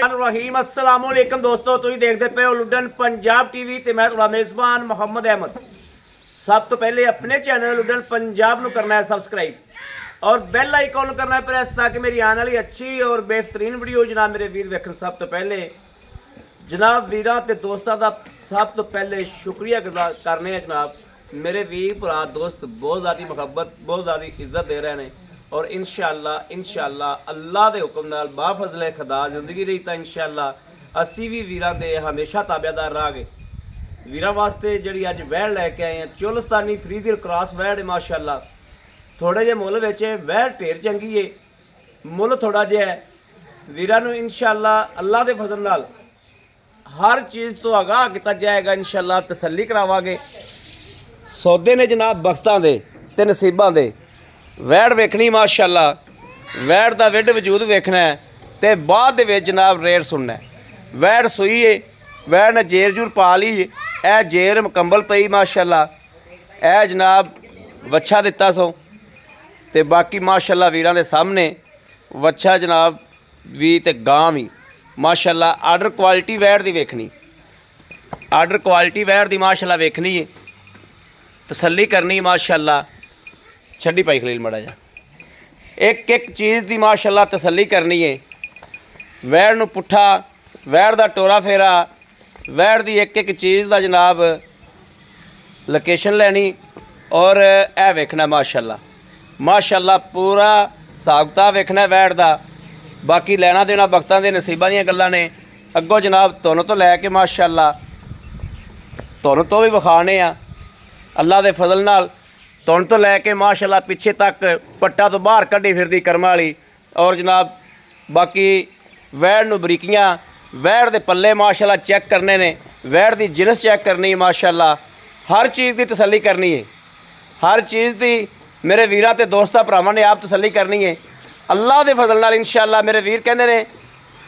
रहीम अस्सलाम वालेकुम दोस्तों, तुम देखते पे हो लुडन पंजाब टीवी ते मैं तुम्हारा मेजबान मोहम्मद अहमद। सब तो पहले अपने चैनल लुडन पंजाब ਨੂੰ करना है सब्सक्राइब और बेल आइकॉन करना है प्रेस ताकि मेरी आने वाली अच्छी और बेहतरीन वीडियो जनाब मेरे वीर वेखन। सब तो पहले जनाब वीरां ते दोस्तां दा सब तो पहले शुक्रिया करने हैं जनाब मेरे वीर भरा दोस्त बहुत ज़्यादा मुहब्बत बहुत ज़्यादा इज्जत दे रहे हैं और इंशाअल्लाह अल्लाह के हुक्म नाल बाफजले खुदा जिंदगी रही तो इंशाअल्लाह असी भी वीरां दे हमेशा ताबेदार रह गए। वीरां वास्ते जिहड़ी अज वैड़ लैके आए हैं चोलस्तानी फ्रीजियर क्रॉस वैड़ है माशाअल्लाह। थोड़े जे मुल विच वैड़ ढेर चंगी है, मुल थोड़ा जिहा है। वीरां नूं इंशाअल्लाह अल्लाह के फजल नाल हर चीज़ तो आगाह किया जाएगा। इंशाअल्लाह तसल्ली करावांगे। सौदे ने जनाब बख्तां दे ते नसीबां दे। वैड़ वेखनी माशाअल्लाह, वैड़ दा विड वजूद वेखना है ते बाद दे विच जनाब रेट सुनना है। वैड़ सूई है, वैड़ ने जेर जूर पा ली, ए जेर मुकम्मल पई माशाअल्लाह। ए जनाब वच्छा दिता सो ते बाकी माशाअल्लाह वीरां दे सामने वच्छा जनाब भी ते गां भी माशाअल्लाह। आर्डर क्वालिटी वैड़ दी वेखनी, आर्डर क्वालिटी वैड़ दी माशाअल्लाह वेखनी है, तसल्ली करनी माशाअल्लाह। छड्डी पाई खलील मड़ा जा एक एक चीज़ की माशाअल्लाह तसल्ली करनी है। वैड़ नूं पुट्ठा, वैड़ दा टोरा फेरा, वैड़ दी एक एक चीज़ का जनाब लोकेशन लैनी और ए वेखना माशाअल्लाह पूरा हिसाब किताब वेखना वैड़ दा। बाकी लैना देना वक्तां दे नसीबां दीयां गल्लां ने। अगों जनाब तुहानूं तो लैके माशाअल्लाह तुहानूं तो भी विखाने आ अल्लाह दे फजल नाल। तुहानूं तो लैके माशाअल्लाह पिछे तक पट्टा तो बाहर कड्डी फिरदी कर्म वाली। और जनाब बाकी वैड़ नूं बरीकियां, वैड़ दे पल्ले माशाअल्लाह चैक करने ने, वैड़ दी जिनस चैक करनी माशाअल्लाह। हर चीज़ की तसल्ली करनी है, हर चीज़ की मेरे वीरां ते दोस्तां भरावां ने आप तसल्ली करनी है अल्लाह दे फजल नाल इंशाअल्लाह। मेरे वीर कहंदे ने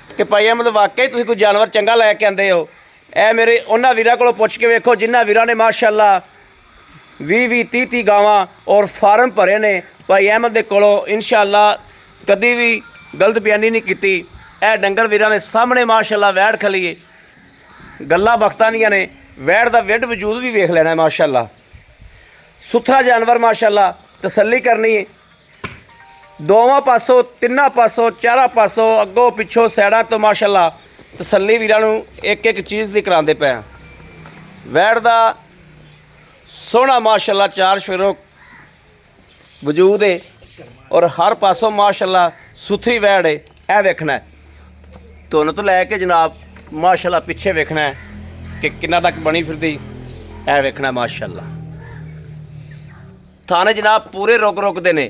कि भाई अहमद वाकई तुसीं कोई जानवर चंगा लैके आंदे हो। ए मेरे उन्हां वीरां कोलों पुछ के वेखो जिन्हां वीरां ने माशाअल्लाह 20-20 30-30 गावां और फार्म भरे ने। भाई अहमद दे कोलों इंशाअल्लाह कदी भी गलत बयानी नहीं की। ए डंगर वीरां दे सामने माशाअल्लाह वैड़ खली है, गल्लां बख्तां दियां ने। वैड़ दा विड वजूद भी वेख लेना है माशाअल्लाह। सुथरा जानवर माशाअल्लाह, तसल्ली करनी है दोवां पासों, तिन्नां पासों, चारां पासों, अगों पिछों सैडां तो माशाअल्लाह तसल्ली वीरां नूं एक एक चीज़ दी करांदे पे। वैड़ दा सोहना माशाअल्लाह चार शफेरो वजूद है और हर पासों माशाअल्लाह सुथरी वैड़ है। ए वेखना है तुहानूं तो लैके जनाब माशाअल्लाह पिछे वेखना है कि किन्ना तक बनी फिरदी। ए वेखना माशाअल्लाह। थाने जनाब पूरे रुक रुकते ने,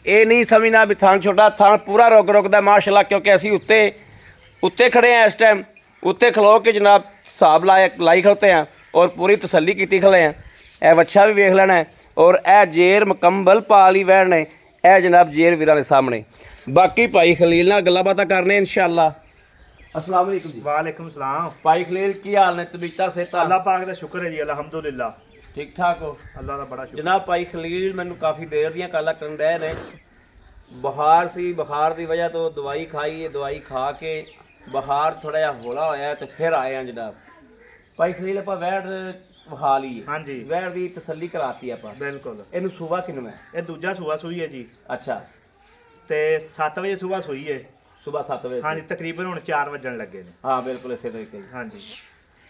ये नहीं समझना भी थान छोटा, थान पूरा रुक रुकता माशाअल्लाह। क्योंकि असी उत्ते खड़े हैं इस टाइम, उत्ते खलो के जनाब हिसाब लाई खड़ोते हैं और पूरी तसल्ली की खड़े हैं। ए वच्छा भी वेख लेना है और ए जेर मुकम्मल पा ली वैड़ ने। ए जनाब जेर वीरां दे सामने। बाकी भाई खलील नाल गल्लां बातां करने इंशाअल्लाह। अस्सलाम वालेकुम जी। वालेकुम सलाम। भाई खलील की हाल ने? तबीयतां सेहतां? अल्लाह पाक दा शुक्र है जी, अल्हम्दुलिल्लाह ठीक ठाक हो? अल्लाह दा बड़ा शुक्र। जनाब भाई खलील मैनू काफ़ी देर दियां गल्लां करन डे ने। बुखार सी, बुखार की वजह तो दवाई खाई है, दवाई खा के बुखार थोड़ा जिहा हौला होया तो फिर आए हैं जनाब। भाई खलील आपां वैड़ विखा ली है, हाँ जी वैड़ की तसल्ली कराती आपां। बिल्कुल। इनू सूबा किनू है? ये दूजा सूबा सूई है जी अच्छा, ते 7 वजे सुबह सूई है। सुबह 7 बजे? हाँ जी, तकरीबन हुण 4 वजन लगे ने। हाँ बिल्कुल इसे तरीके। हाँ जी।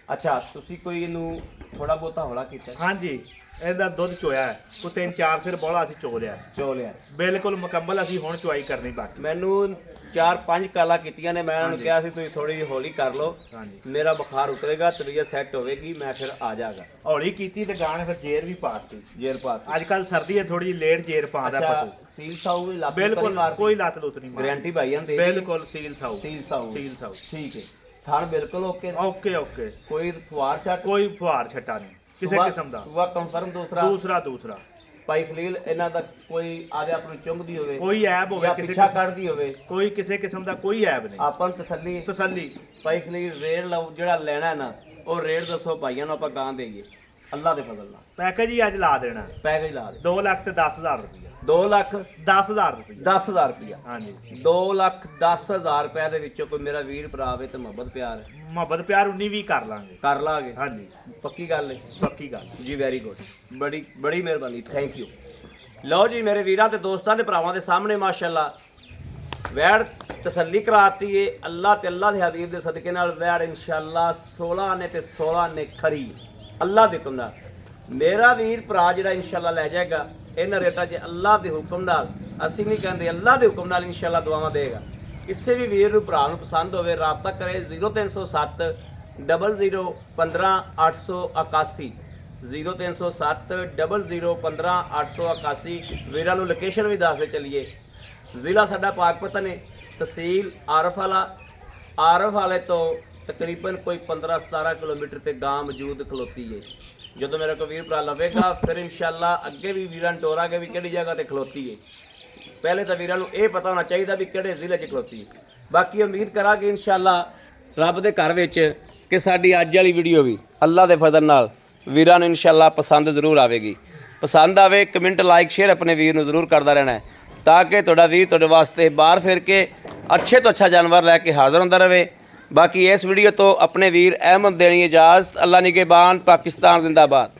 अच्छा, तुसी कोई इनू थोड़ा बहुता हौला कीता? हाँ जी, ਇਹਦਾ ਦੁੱਧ ਚੋਇਆ ਹੈ ਕੋ 3-4 ਸਿਰ ਬੋਲਾ ਅਸੀਂ ਚੋ ਲਿਆ। ਚੋ ਲਿਆ ਬਿਲਕੁਲ ਮੁਕੰਮਲ। ਅਸੀਂ ਹੁਣ ਚੁਆਈ ਕਰਨੀ ਬਾਕੀ। ਮੈਨੂੰ 4-5 ਕਾਲਾਂ ਕੀਤੀਆਂ ਨੇ। ਮੈਂ ਉਹਨਾਂ ਨੂੰ ਕਿਹਾ ਸੀ ਤੁਸੀਂ ਥੋੜੀ ਜਿਹੀ ਹੌਲੀ ਕਰ ਲਓ, ਮੇਰਾ ਬੁਖਾਰ ਉਤਰੇਗਾ, ਤਬੀਅਤ ਸੈੱਟ ਹੋਵੇਗੀ, ਮੈਂ ਫਿਰ ਆ ਜਾਗਾ। ਹੌਲੀ ਕੀਤੀ ਤੇ ਗਾਂ ਨੇ ਫਿਰ ਜੇਰ ਵੀ ਪਾਤੀ। ਜੇਰ ਪਾਤੀ। ਅੱਜ ਕੱਲ ਸਰਦੀ ਹੈ, ਥੋੜੀ ਜਿਹੀ ਲੇਟ ਜੇਰ ਪਾਉਂਦਾ ਪਸ਼ੂ। ਸੀਲ ਸਾਊ ਵੀ ਲੱਤ? ਬਿਲਕੁਲ ਕੋਈ ਲੱਤ ਲੁੱਤ ਨਹੀਂ ਮਾਰਦੀ। ਗਾਰੰਟੀ ਭਾਈ ਜਾਂਦੇ? ਬਿਲਕੁਲ ਸੀਲ ਸਾਊ। ਸੀਲ ਸਾਊ? ਸੀਲ ਸਾਊ ਠੀਕ ਹੈ। ਥਣ ਬਿਲਕੁਲ ਓਕੇ? Okay okay. ਕੋਈ ਫੁਆਰ ਛੱਟ? ਕੋਈ ਫੁਆਰ ਛੱਟਾ ਨਹੀਂ ਕਿਸੇ ਕਿਸਮ ਦਾ। ਸੁਬਾ ਕਨਫਰਮ? ਦੂਸਰਾ ਭਾਈ ਖਲੀਲ ਇਹਨਾਂ ਦਾ ਕੋਈ ਆਦੇ ਆਪ ਨੂੰ ਚੁੰਗਦੀ ਹੋਵੇ, ਕੋਈ ਐਬ ਹੋਵੇ, ਕਿਸੇ ਪਿੱਛਾ ਕੱਢਦੀ ਹੋਵੇ, ਕੋਈ ਕਿਸੇ ਕਿਸਮ ਦਾ ਕੋਈ ਐਬ ਨਹੀਂ। ਆਪਾਂ ਨੂੰ ਤਸੱਲੀ। ਭਾਈ ਖਲੀਲ ਰੇਟ ਲਓ ਜਿਹੜਾ ਲੈਣਾ ਨਾ ਉਹ ਰੇਟ ਦੱਸੋ ਭਾਈਆਂ ਨੂੰ ਆਪਾਂ ਗਾਂ ਦੇਈਏ। ਅੱਲਾ ਦੇ ਫਜ਼ਲ ਨਾਲ ਪੈਕੇਜ ਹੀ ਅੱਜ ਲਾ ਦੇਣਾ ਪੈਕੇਜ ਲਾ ਦੇ 2,10,000 ਰੁਪਇਆ 2 ਲੱਖ 10,000 ਰੁਪਇਆ 10,000 ਰੁਪਇਆ ਹਾਂਜੀ 2,10,000 ਰੁਪਏ ਦੇ ਵਿੱਚੋਂ ਕੋਈ ਮੇਰਾ ਵੀਰ ਭਰਾ ਆਵੇ ਤੇ ਮੁਹੱਬਤ ਪਿਆਰ ਮੁਹੱਬਤ ਪਿਆਰ 19 ਵੀ ਕਰ ਲਾਂਗੇ ਕਰ ਲਾਂਗੇ ਹਾਂਜੀ ਪੱਕੀ ਗੱਲ ਹੈ ਪੱਕੀ ਗੱਲ ਜੀ ਵੈਰੀ ਗੁੱਡ ਬੜੀ ਬੜੀ ਮਿਹਰਬਾਨੀ ਥੈਂਕ ਯੂ ਲਓ ਜੀ ਮੇਰੇ ਵੀਰਾਂ ਤੇ ਦੋਸਤਾਂ ਦੇ ਭਰਾਵਾਂ ਦੇ ਸਾਹਮਣੇ ਮਾਸ਼ਾਅੱਲਾ ਵੈੜ ਤਸੱਲੀ ਕਰਾਤੀ ਏ ਅੱਲਾ ਤੇ ਅੱਲਾ ਦੇ ਹਬੀਬ ਦੇ ਸਦਕੇ ਨਾਲ ਵੈੜ ਇਨਸ਼ਾਅੱਲਾ 16 ਨੇ ਤੇ 16 ਨੇ ਖਰੀ ਅੱਲਾ ਦੇ ਹੁਕਮ ਨਾਲ ਮੇਰਾ ਵੀਰ ਭਰਾ ਜਿਹੜਾ ਇਨਸ਼ਾਅੱਲਾ ਲੈ ਜਾਏਗਾ ਇਹਨਾਂ ਰੇਟਾਂ 'ਚ ਅੱਲਾ ਦੇ ਹੁਕਮ ਨਾਲ ਅਸੀਂ ਨਹੀਂ ਕਹਿੰਦੇ ਅੱਲਾ ਦੇ ਹੁਕਮ ਨਾਲ ਇਨਸ਼ਾਅੱਲਾ ਦੁਆਵਾਂ ਦੇਗਾ ਕਿਸੇ ਵੀ ਵੀਰ ਨੂੰ ਭਰਾ ਨੂੰ ਪਸੰਦ ਹੋਵੇ ਰਾਬਤਾ ਕਰੇ 0307 00 15 881 0307 00 15 881 ਵੀਰਾਂ ਨੂੰ ਲੋਕੇਸ਼ਨ ਵੀ ਦੱਸਦੇ ਚੱਲੀਏ ਜ਼ਿਲ੍ਹਾ ਸਾਡਾ ਪਾਕਪਤਨ ਹੈ ਤਹਿਸੀਲ ਆਰਫ ਵਾਲੇ ਤੋਂ ਤਕਰੀਬਨ ਕੋਈ 15-17 ਕਿਲੋਮੀਟਰ ਤੇ ਗਾਂ ਮੌਜੂਦ ਖਲੋਤੀ ਹੈ ਜਦੋਂ ਮੇਰਾ ਕੋਈ ਵੀਰ ਭਰਾ ਲਵੇਗਾ ਫਿਰ ਇਨਸ਼ਾਅੱਲਾ ਅੱਗੇ ਵੀ ਵੀਰਾਂ ਨੂੰ ਟੋਰਾਂਗੇ ਵੀ ਕਿਹੜੀ ਜਗ੍ਹਾ ਤੇ ਖਲੋਤੀ ਹੈ ਪਹਿਲੇ ਤਾਂ ਵੀਰਾਂ ਨੂੰ ਇਹ ਪਤਾ ਹੋਣਾ ਚਾਹੀਦਾ ਵੀ ਕਿਹੜੇ ਜ਼ਿਲ੍ਹੇ 'ਚ ਖਲੋਤੀ ਹੈ ਬਾਕੀ ਉਮੀਦ ਕਰਾਂਗੇ ਇਨਸ਼ਾਅੱਲਾ ਰੱਬ ਦੇ ਘਰ ਵਿੱਚ ਕਿ ਸਾਡੀ ਅੱਜ ਵਾਲੀ ਵੀਡੀਓ ਵੀ ਅੱਲਾ ਦੇ ਫਜ਼ਲ ਨਾਲ ਵੀਰਾਂ ਨੂੰ ਇਨਸ਼ਾਅੱਲਾ ਪਸੰਦ ਜ਼ਰੂਰ ਆਵੇਗੀ ਪਸੰਦ ਆਵੇ ਕਮੈਂਟ ਲਾਈਕ ਸ਼ੇਅਰ ਆਪਣੇ ਵੀਰ ਨੂੰ ਜ਼ਰੂਰ ਕਰਦਾ ਰਹਿਣਾ ਹੈ ਤਾਂ ਕਿ ਤੁਹਾਡਾ ਵੀਰ ਤੁਹਾਡੇ ਵਾਸਤੇ ਬਾਹਰ ਫਿਰ ਕੇ ਅੱਛੇ ਤੋਂ ਅੱਛਾ ਜਾਨਵਰ ਲੈ ਕੇ ਹਾਜ਼ਰ ਹੁੰਦਾ ਰਹੇ ਬਾਕੀ ਇਸ ਵੀਡੀਓ ਤੋਂ ਆਪਣੇ ਵੀਰ ਅਹਿਮਦ ਦੇਣੀ ਇਜਾਜ਼ਤ ਅੱਲਾ ਨਿਗਹਿਬਾਨ ਪਾਕਿਸਤਾਨ ਜ਼ਿੰਦਾਬਾਦ